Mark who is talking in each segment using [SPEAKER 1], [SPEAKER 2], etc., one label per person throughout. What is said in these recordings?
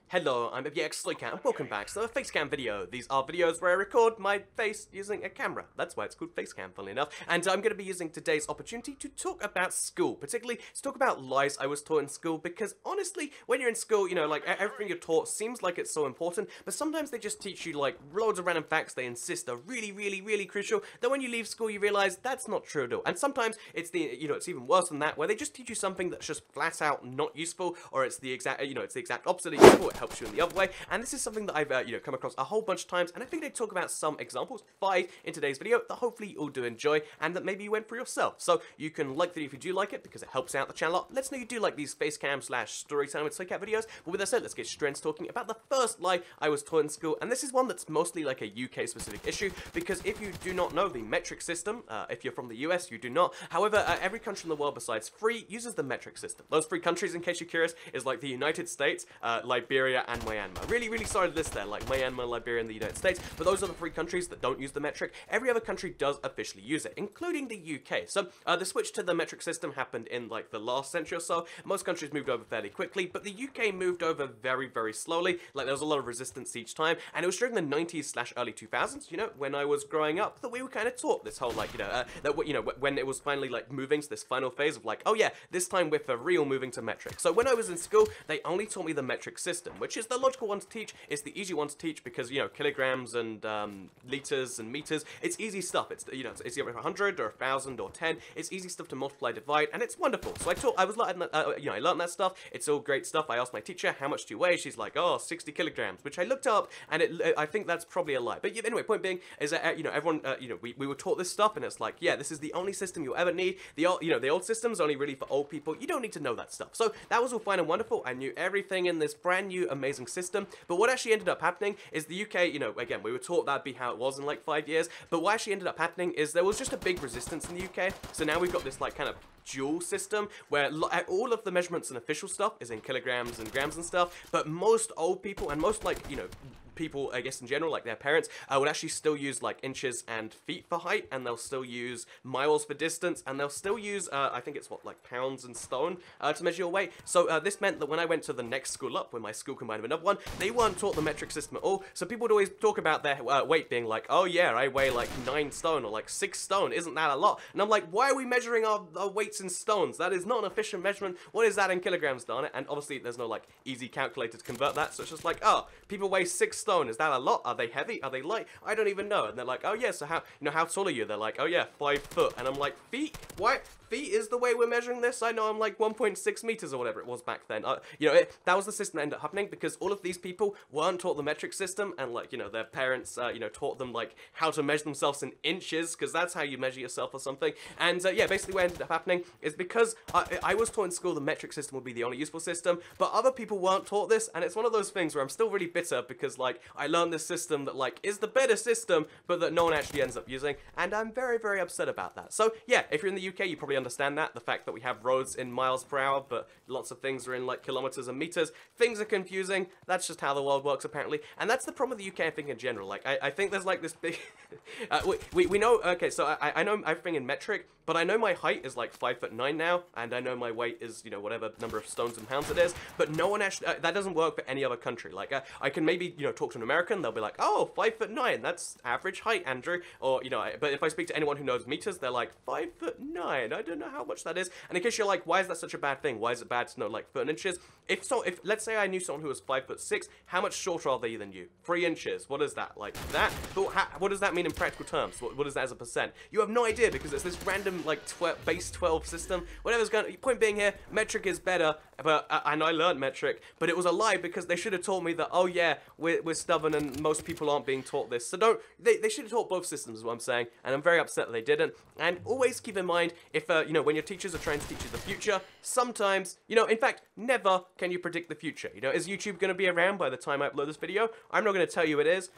[SPEAKER 1] Hello, I'm Exaggeration, and welcome back to the Facecam video. These are videos where I record my face using a camera. That's why it's called Facecam, funnily enough. And I'm going to be using today's opportunity to talk about school, particularly to talk about lies I was taught in school, because honestly, when you're in school, you know, like, everything you're taught seems like it's so important, but sometimes they just teach you, like, loads of random facts they insist are really crucial, that when you leave school you realize that's not true at all. And sometimes it's it's even worse than that, where they just teach you something that's just flat out not useful, or it's the exact, it's the exact opposite of useful. It helps you in the other way, and this is something that I've come across a whole bunch of times, and I think I talk about some examples, 5 in today's video, that hopefully you all do enjoy, and that maybe you went for yourself. So you can like the video if you do like it, because it helps out the channel a lot. Let's know you do like these facecam / storytime with Psycat videos. But with that said, let's get straight into talking about the first lie I was taught in school, and this is one that's mostly like a UK specific issue, because if you do not know the metric system, if you're from the US, you do not. However, every country in the world besides 3 uses the metric system. Those 3 countries, in case you're curious, is like the United States, Liberia, and Myanmar. Really solid list there, like Myanmar, Liberia, and the United States, but those are the 3 countries that don't use the metric. Every other country does officially use it, including the UK. So the switch to the metric system happened in like the last century or so. Most countries moved over fairly quickly, but the UK moved over very slowly. Like, there was a lot of resistance each time, and it was during the 90s / early 2000s, you know, when I was growing up, that we were kind of taught this whole, like, when it was finally like moving to this final phase of like, oh yeah, this time we're for real moving to metric. So when I was in school, they only taught me the metric system, which is the logical one to teach. It's the easy one to teach because, you know, kilograms and liters and meters, it's easy stuff. It's, you know, it's either 100 or 1,000 or 10. It's easy stuff to multiply, divide, and it's wonderful. So I learned that stuff. It's all great stuff. I asked my teacher, how much do you weigh? She's like, oh, 60 kilograms, which I looked up, and I think that's probably a lie. But yeah, anyway, point being is that, everyone, we were taught this stuff, and it's like, yeah, this is the only system you'll ever need. The old system's only really for old people. You don't need to know that stuff. So that was all fine and wonderful. I knew everything in this brand new amazing system, but what actually ended up happening is the UK, again, we were taught that'd be how it was in like 5 years, but what actually ended up happening is there was just a big resistance in the UK, so now we've got this like kind of dual system where all of the measurements and official stuff is in kilograms and grams and stuff, but most old people and most, like, people, I guess, in general, like their parents, would actually still use like inches and feet for height, and they'll still use miles for distance, and they'll still use, I think it's like pounds and stone to measure your weight. So this meant that when I went to the next school up, when my school combined with another one, they weren't taught the metric system at all. So people would always talk about their weight being like, oh yeah, I weigh like 9 stone or like 6 stone. Isn't that a lot? And I'm like, why are we measuring our weights in stones? That is not an efficient measurement. What is that in kilograms, darn it? And obviously there's no like easy calculator to convert that. So it's just like, oh, people weigh 6 stone. Is that a lot? Are they heavy? Are they light? I don't even know. And they're like, oh yeah, so how tall are you? They're like, oh yeah, 5 foot. And I'm like, feet? Why? Feet is the way we're measuring this? I know I'm like 1.6 meters or whatever it was back then. That was the system that ended up happening because all of these people weren't taught the metric system, and like, their parents, taught them like how to measure themselves in inches, because that's how you measure yourself or something. And yeah, basically what ended up happening is because I was taught in school the metric system would be the only useful system, but other people weren't taught this, and it's one of those things where I'm still really bitter because like I learned this system that like is the better system, but that no one actually ends up using, and I'm very upset about that. So yeah, if you're in the UK, you probably understand that, the fact that we have roads in miles per hour, but lots of things are in like kilometers and meters. Things are confusing. That's just how the world works apparently, and that's the problem with the UK, I think, in general. Like I think there's like this big we know, okay, so I know everything in metric, but I know my height is like 5'9" now, and I know my weight is, whatever number of stones and pounds it is, but no one actually, that doesn't work for any other country. Like I can maybe, talk to an American, they'll be like, oh, 5'9", that's average height, Andrew, or, but if I speak to anyone who knows meters, they're like, 5'9", I don't know how much that is. And in case you're like, why is that such a bad thing? Why is it bad to know like foot and inches? If let's say I knew someone who was 5'6", how much shorter are they than you? 3 inches. What is that? Like that? But what does that mean in practical terms? What is that as a percent? You have no idea, because it's this random like base 12 system. Whatever's going. Point being here, metric is better. But and I learned metric, but it was a lie, because they should have taught me that, oh yeah, we're stubborn and most people aren't being taught this. So they should have taught both systems, is what I'm saying, and I'm very upset that they didn't. And always keep in mind, if when your teachers are trying to teach you the future, sometimes, in fact, never can you predict the future. Is YouTube going to be around by the time I upload this video? I'm not going to tell you it is.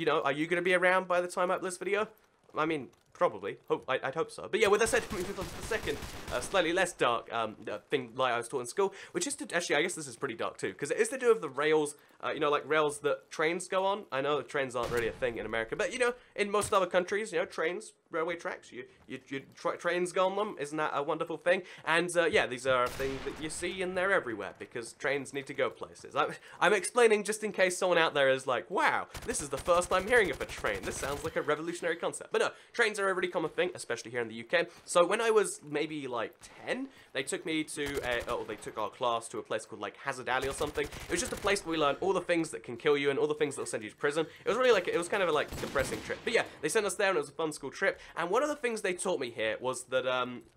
[SPEAKER 1] Are you going to be around by the time I upload this video? I mean, Probably. I'd hope so. But yeah, with that said, moving on to the second, slightly less dark thing like I was taught in school, which is to, actually, I guess this is pretty dark too, because it is to do with the rails, you know, like rails that trains go on. I know that trains aren't really a thing in America, but you know, in most other countries, you know, trains, railway tracks, trains go on them. Isn't that a wonderful thing? And yeah, these are things that you see and they're everywhere, because trains need to go places. I'm explaining just in case someone out there is like, wow, this is the first time hearing of a train. This sounds like a revolutionary concept. But no, trains are a really common thing, especially here in the UK. So when I was maybe like 10, they took me to they took our class to a place called like Hazard Alley or something. It was just a place where we learned all the things that can kill you and all the things that will send you to prison. It was really like, it was kind of a like depressing trip. But yeah, they sent us there and it was a fun school trip. And one of the things they taught me here was that,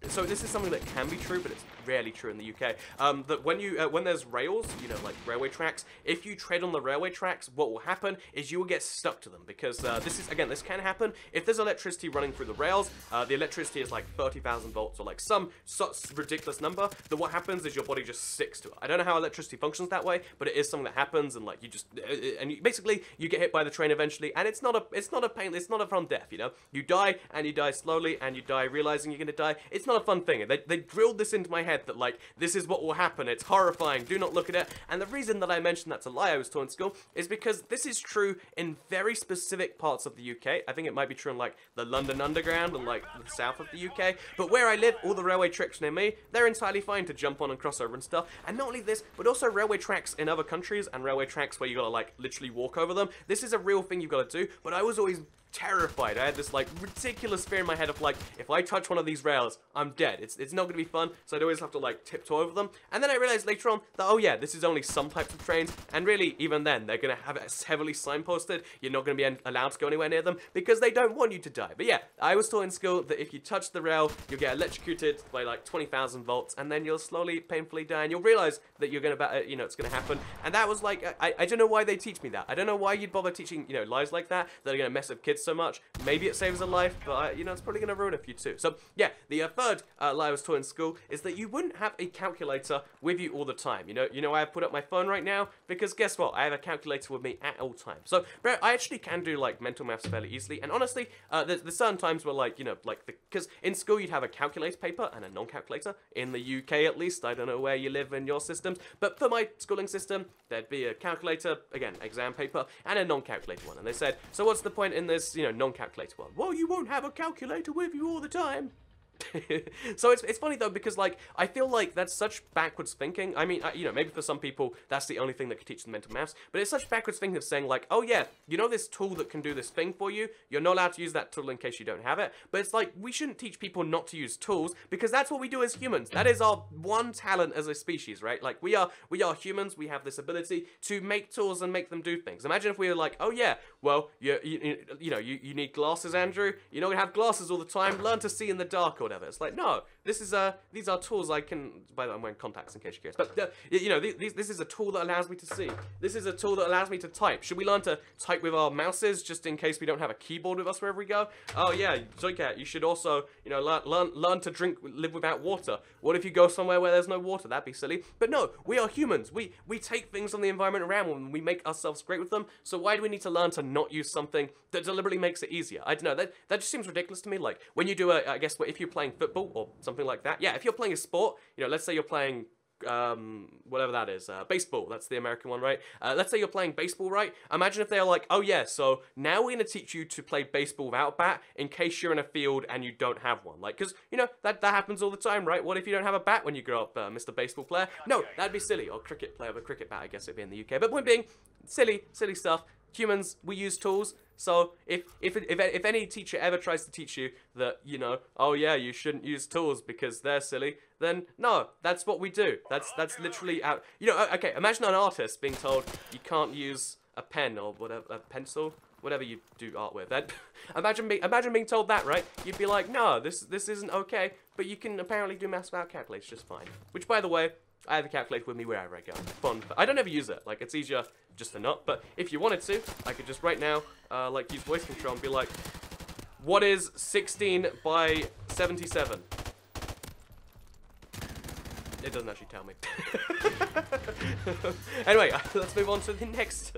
[SPEAKER 1] so this is something that can be true, but it's rarely true in the UK, that when there's rails, you know, like railway tracks, if you tread on the railway tracks, what will happen is you will get stuck to them, because this can happen. If there's electricity running through the rails, the electricity is like 30,000 volts or like some such ridiculous number, that what happens is your body just sticks to it. I don't know how electricity functions that way, but it is something that happens, and like you just, basically you get hit by the train eventually, and it's not a fun death, you know? You die, and you die slowly, and you die realizing you're gonna die. It's not a fun thing. They drilled this into my head that like, this is what will happen, it's horrifying, do not look at it. And the reason that I mentioned that's a lie I was taught in school is because this is true in very specific parts of the UK. I think it might be true in like the London Underground and like the south of the UK, but where I live, all the railway tracks near me, they're entirely fine to jump on and cross over and stuff. And not only this, but also railway tracks in other countries and railway tracks where you gotta like literally walk over them. This is a real thing you've got to do, but I was always terrified. I had this like ridiculous fear in my head of like, if I touch one of these rails, I'm dead. It's not gonna be fun, so I'd always have to like tiptoe over them. And then I realized later on that, oh yeah, this is only some types of trains, and really even then they're gonna have it heavily signposted. You're not gonna be allowed to go anywhere near them because they don't want you to die. But yeah, I was taught in school that if you touch the rail, you'll get electrocuted by like 20,000 volts, and then you'll slowly, painfully die, and you'll realize that you're gonna, you know, it's gonna happen. And that was like, I don't know why they teach me that. I don't know why you'd bother teaching, you know, lies like that are gonna mess with kids so much. Maybe it saves a life, but you know, it's probably gonna ruin a few too. So yeah, the third lie I was taught in school is that you wouldn't have a calculator with you all the time. You know, I have put up my phone right now because guess what? I have a calculator with me at all times. So I actually can do like mental maths fairly easily. And honestly, there's certain times where like, you know, like because in school you'd have a calculator paper and a non-calculator. In the UK at least, I don't know where you live in your systems, but for my schooling system, there'd be a calculator, again, exam paper, and a non-calculator one. And they said, so what's the point in this, you know, non-calculator one? Well, you won't have a calculator with you all the time. So it's funny though, because like I feel like that's such backwards thinking. I mean, you know, maybe for some people that's the only thing that could teach them mental maths, but it's such backwards thinking of saying like, oh yeah, you know this tool that can do this thing for you, you're not allowed to use that tool in case you don't have it. But it's like, we shouldn't teach people not to use tools, because that's what we do as humans. That is our one talent as a species, right? Like we are humans, we have this ability to make tools and make them do things. Imagine if we were like, oh yeah, well, you know, you need glasses, Andrew, you're not gonna have glasses all the time, learn to see in the dark or whatever. It's like, no, this is these are tools I can, by the way, I'm wearing contacts in case you're curious, but you know, this is a tool that allows me to see. This is a tool that allows me to type. Should we learn to type with our mouses just in case we don't have a keyboard with us wherever we go? Oh yeah, Zoycat, you should also, you know, learn to live without water. What if you go somewhere where there's no water? That'd be silly. But no, we are humans. We take things from the environment around and we make ourselves great with them. So why do we need to learn to not use something that deliberately makes it easier? I don't know, that just seems ridiculous to me. Like when you do I guess if you're playing football or something like that, yeah, if you're playing a sport, you know, let's say you're playing whatever that is, baseball, that's the American one, right? Let's say you're playing baseball, right? Imagine if they're like, oh yeah, so now we're gonna teach you to play baseball without a bat in case you're in a field and you don't have one. Like, because, you know, that happens all the time, right? What if you don't have a bat when you grow up, Mr. Baseball player? No, that'd be silly. Or cricket player with a cricket bat, I guess it'd be in the UK. But point being, silly stuff. Humans, we use tools. So if any teacher ever tries to teach you that, you know, oh yeah, you shouldn't use tools because they're silly, then no, that's what we do. That's literally out. You know, okay, imagine an artist being told you can't use a pen or whatever, a pencil, whatever you do art with. That imagine being told that, right? You'd be like, no, this isn't okay. But you can apparently do maths without calculators just fine. Which, by the way, I have a calculator with me wherever I go. Fun. I don't ever use it. Like, it's easier just to not. But if you wanted to, I could just right now, like, use voice control and be like, what is 16 by 77? It doesn't actually tell me. Anyway, let's move on to the next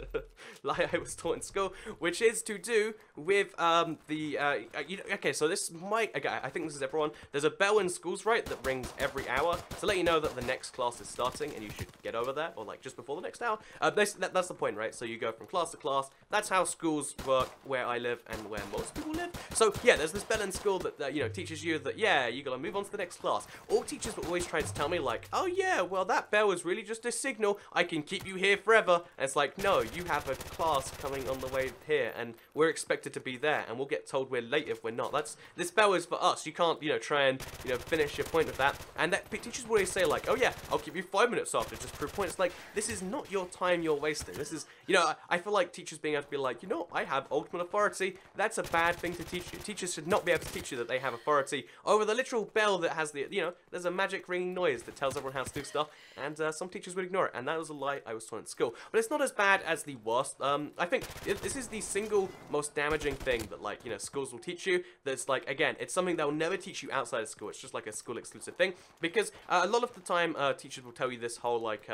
[SPEAKER 1] lie I was taught in school, which is to do with okay, so this might, okay, I think this is everyone. There's a bell in schools, right, that rings every hour to let you know that the next class is starting and you should get over there, or like just before the next hour. That's the point, right? So you go from class to class. That's how schools work where I live and where most people live. So yeah, there's this bell in school that you know, teaches you that, yeah, you gotta move on to the next class. All teachers were always trying to tell me like, oh yeah, well that bell is really just a signal. I can keep you here forever. And it's like, no, you have a class coming on the way here and we're expected to be there, and we'll get told we're late if we're not. This bell is for us. You can't, you know, try and, you know, finish your point with that. And that teachers will always say like, oh yeah, I'll keep you 5 minutes after just prove point. It's like, this is not your time you're wasting. This is, you know, I feel like teachers being able to be like, you know, I have ultimate authority. That's a bad thing to teach you. Teachers should not be able to teach you that they have authority over the literal bell that has the, you know, there's a magic ringing noise that tells everyone how to do stuff, and some teachers would ignore it, and that was a lie I was taught in school. But it's not as bad as the worst. I think this is the single most damaging thing that, like, you know, schools will teach you. That's like, again, it's something they'll never teach you outside of school. It's just like a school exclusive thing, because a lot of the time teachers will tell you this whole like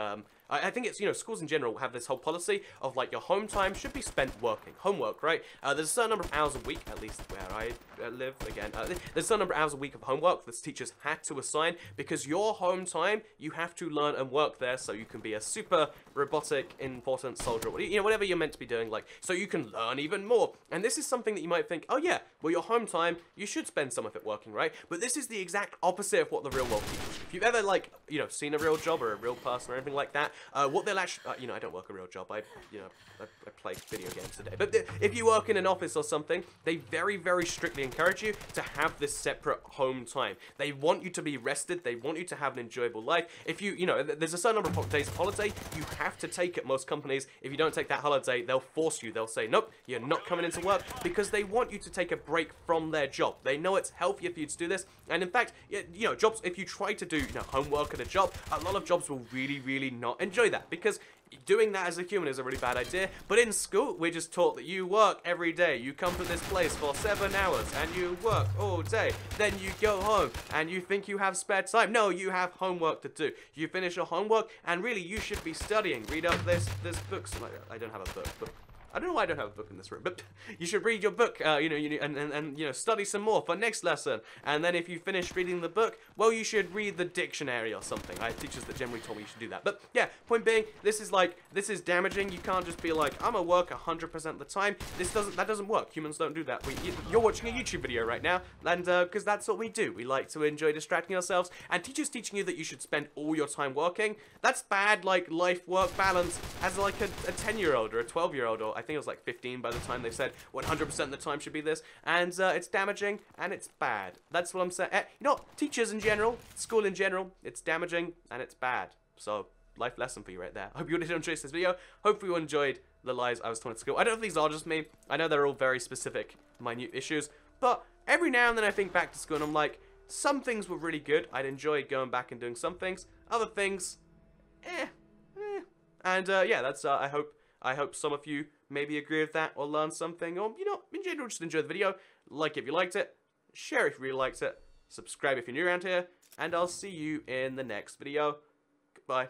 [SPEAKER 1] I think it's, you know, schools in general have this whole policy of like your home time should be spent working. Homework, right? There's a certain number of hours a week, at least where I live, again. There's a certain number of hours a week of homework that teachers had to assign, because your home time, you have to learn and work there so you can be a super robotic, important soldier, you know, whatever you're meant to be doing, like, so you can learn even more. And this is something that you might think, oh yeah, well your home time, you should spend some of it working, right? But this is the exact opposite of what the real world teaches you. If you've ever, like, you know, seen a real job or a real person or anything like that, what they'll actually, you know, I don't work a real job, I play video games today, but if you work in an office or something, they very, very strictly encourage you to have this separate home time. They want you to be rested, they want you to have an enjoyable life. If you know, there's a certain number of days of holiday you have to take at most companies. If you don't take that holiday, they'll force you, they'll say, nope, you're not coming into work, because they want you to take a break from their job. They know it's healthier for you to do this, and in fact, you know, jobs, if you try to do, you know, homework at a job, a lot of jobs will really, really not enjoy that, because doing that as a human is a really bad idea. But in school, we're just taught that you work every day. You come to this place for 7 hours and you work all day. Then you go home and you think you have spare time. No, you have homework to do. You finish your homework and really you should be studying. Read up this books. I don't have a book, but I don't know why I don't have a book in this room, but you should read your book, you know, and you know, study some more for next lesson. And then if you finish reading the book, well, you should read the dictionary or something. I have teachers that generally told me you should do that. But yeah, point being, this is damaging. You can't just be like, I'm at work 100% of the time. That doesn't work. Humans don't do that. You're watching a YouTube video right now, and because that's what we do. We like to enjoy distracting ourselves. And teachers teaching you that you should spend all your time working, that's bad, like, life-work balance as like a 10-year-old or a 12-year-old, or I think it was like 15 by the time they said 100% of the time should be this, and it's damaging and it's bad. That's what I'm saying. You know, teachers in general, school in general, it's damaging and it's bad. So, life lesson for you right there. Hope you did enjoy this video. Hopefully you enjoyed the lies I was taught at school. I don't know if these are just me. I know they're all very specific, minute issues, but every now and then I think back to school and I'm like, some things were really good. I'd enjoy going back and doing some things. Other things, And yeah, that's, I hope some of you maybe agree with that or learn something, or, you know, in general, just enjoy the video. Like if you liked it, share if you really liked it, subscribe if you're new around here, and I'll see you in the next video. Goodbye.